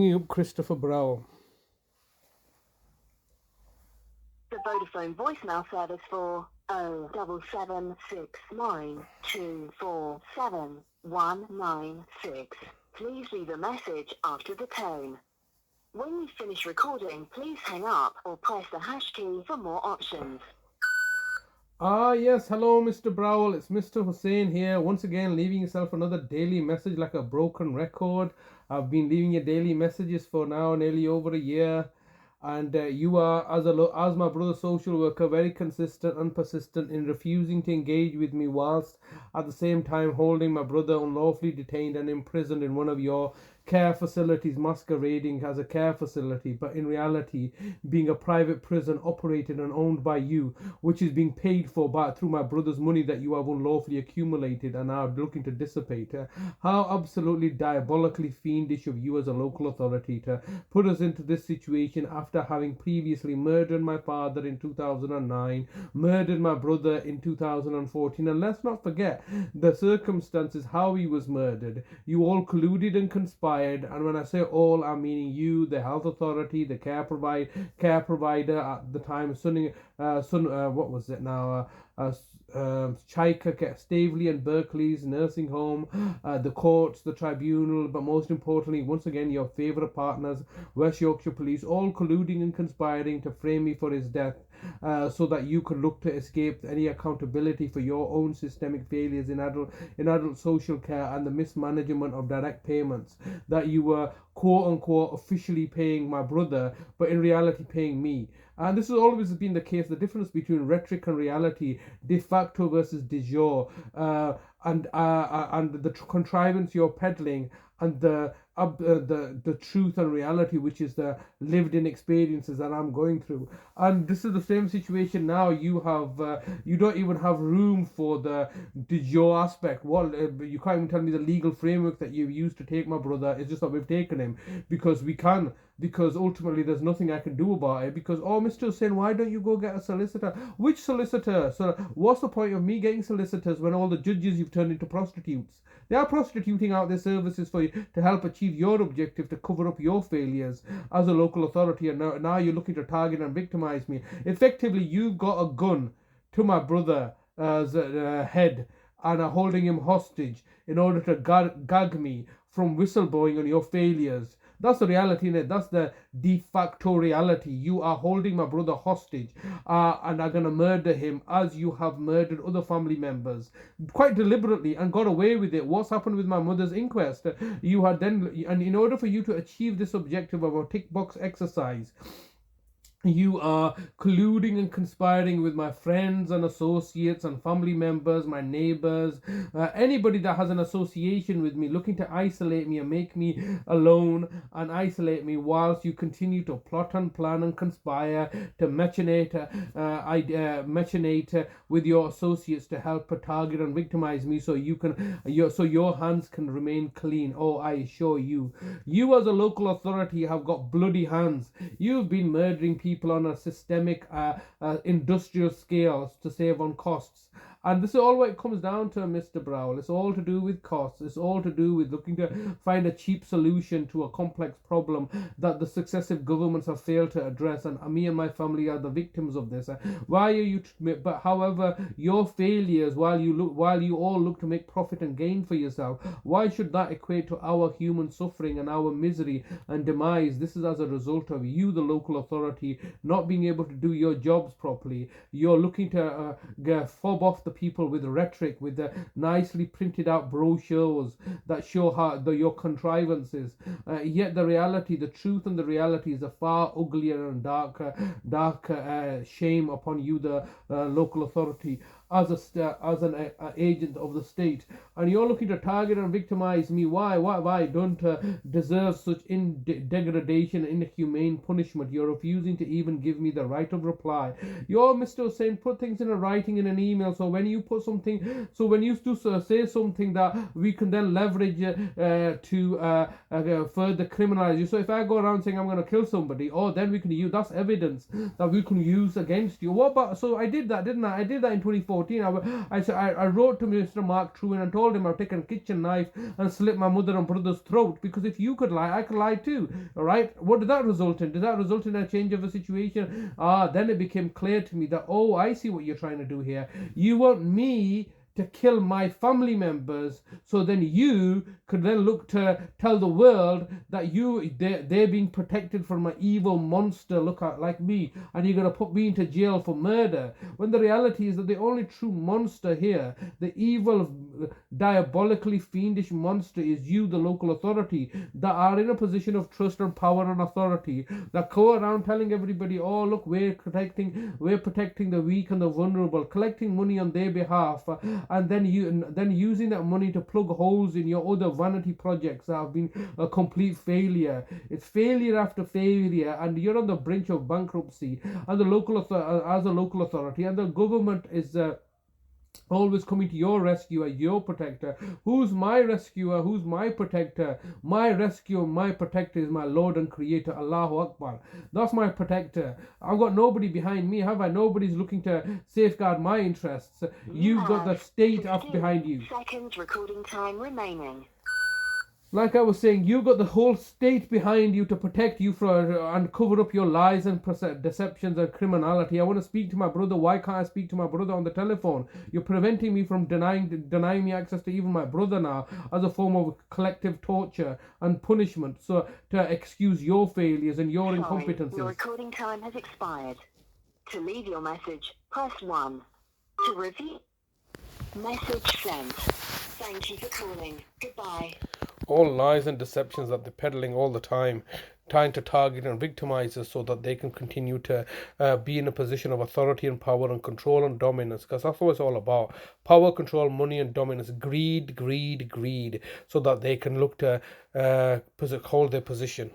You, Christopher Browell. The Vodafone voicemail service for 07762477196. Please leave a message after the tone. When you finish recording, please hang up or press the hash key for more options. Yes, hello, Mr. Browell. It's Mr. Hussein here. Once again, leaving yourself another daily message like a broken record. I've been leaving you daily messages for now nearly over a year. And you are, as my brother social worker, very consistent and persistent in refusing to engage with me, whilst at the same time holding my brother unlawfully detained and imprisoned in one of your care facilities, masquerading as a care facility, but in reality being a private prison operated and owned by you, which is being paid for through my brother's money that you have unlawfully accumulated and are looking to dissipate. How absolutely diabolically fiendish of you as a local authority to put us into this situation after having previously murdered my father in 2009, murdered my brother in 2014, and let's not forget the circumstances how he was murdered. You all colluded and conspired, and when I say all, I'm meaning you, the health authority, the care provider at the time, what was it now? Chaika, Staveley and Berkeley's nursing home, the courts, the tribunal, but most importantly, once again, your favourite partners, West Yorkshire Police, all colluding and conspiring to frame me for his death, so that you could look to escape any accountability for your own systemic failures in adult social care and the mismanagement of direct payments that you were quote unquote officially paying my brother, but in reality paying me. And this has always been the case. The difference between rhetoric and reality, de facto versus de jure, and the contrivance you're peddling, and the truth and reality, which is the lived-in experiences that I'm going through. And this is the same situation now. You don't even have room for the de jure aspect. Well, you can't even tell me the legal framework that you've used to take my brother. It's just that we've taken him because we can. Because ultimately there's nothing I can do about it. Because, oh, Mr. Hussein, why don't you go get a solicitor? Which solicitor? So what's the point of me getting solicitors when all the judges you've turned into prostitutes? They are prostituting out their services for you to help achieve your objective, to cover up your failures as a local authority. And now you're looking to target and victimize me. Effectively, you've got a gun to my brother's head and are holding him hostage in order to gag me from whistleblowing on your failures. That's the reality, innit? That's the de facto reality. You are holding my brother hostage and are going to murder him as you have murdered other family members quite deliberately and got away with it. What's happened with my mother's inquest? You had then, and in order for you to achieve this objective of a tick box exercise, you are colluding and conspiring with my friends and associates and family members, my neighbors, anybody that has an association with me, looking to isolate me and make me alone and isolate me, whilst you continue to plot and plan and conspire to machinate with your associates to help target and victimize me, so your hands can remain clean. Oh, I assure you, you as a local authority have got bloody hands. You've been murdering people on a systemic industrial scale to save on costs. And this is all what it comes down to, Mr. Browell. It's all to do with costs. It's all to do with looking to find a cheap solution to a complex problem that the successive governments have failed to address. And me and my family are the victims of this. Why are you? But however, your failures, while you all look to make profit and gain for yourself, why should that equate to our human suffering and our misery and demise? This is as a result of you, the local authority, not being able to do your jobs properly. You're looking to fob off the people with rhetoric, with the nicely printed out brochures that show how your contrivances. Yet the reality, the truth and the reality is a far uglier and darker shame upon you, the local authority, as an agent of the state. And you're looking to target and victimize me. Why don't deserve such degradation and inhumane punishment? You're refusing to even give me the right of reply. You're, Mr. Hussein, put things in a writing in an email, so when you do say something that we can then leverage to further criminalize you. So if I go around saying I'm going to kill somebody, then we can use, that's evidence that we can use against you. What about, so I did that, didn't I? I did that in 2014. 2014, I wrote to Mr. Mark Truin and told him I've taken a kitchen knife and slit my mother and brother's throat, because if you could lie, I could lie too. All right, what did that result in? Did that result in a change of a situation? Then it became clear to me that, oh, I see what you're trying to do here. You want me to kill my family members, so then you could then look to tell the world that they're being protected from an evil monster like me, and you're going to put me into jail for murder, when the reality is that the only true monster here, the evil, diabolically fiendish monster, is you, the local authority, that are in a position of trust and power and authority, that go around telling everybody, oh look, we're protecting the weak and the vulnerable, collecting money on their behalf, and then using that money to plug holes in your other vanity projects that have been a complete failure. It's failure after failure, and you're on the brink of bankruptcy. And as a local authority, and the government is always coming to your rescue as your protector. Who's my rescuer? Who's my protector? My rescuer, my protector is my Lord and Creator, Allahu Akbar. That's my protector. I've got nobody behind me, have I? Nobody's looking to safeguard my interests. You've got the state up behind you. Seconds recording time remaining. Like I was saying, you've got the whole state behind you to protect you and cover up your lies and deceptions and criminality. I want to speak to my brother. Why can't I speak to my brother on the telephone? You're preventing me from denying me access to even my brother now, as a form of collective torture and punishment, so to excuse your failures and your incompetences. Your recording time has expired. To leave your message, press 1. To review, message sent. Thank you for calling. Goodbye. All lies and deceptions that they're peddling all the time, trying to target and victimize us so that they can continue to be in a position of authority and power and control and dominance, because that's what it's all about. Power, control, money and dominance, greed, so that they can look to hold their position.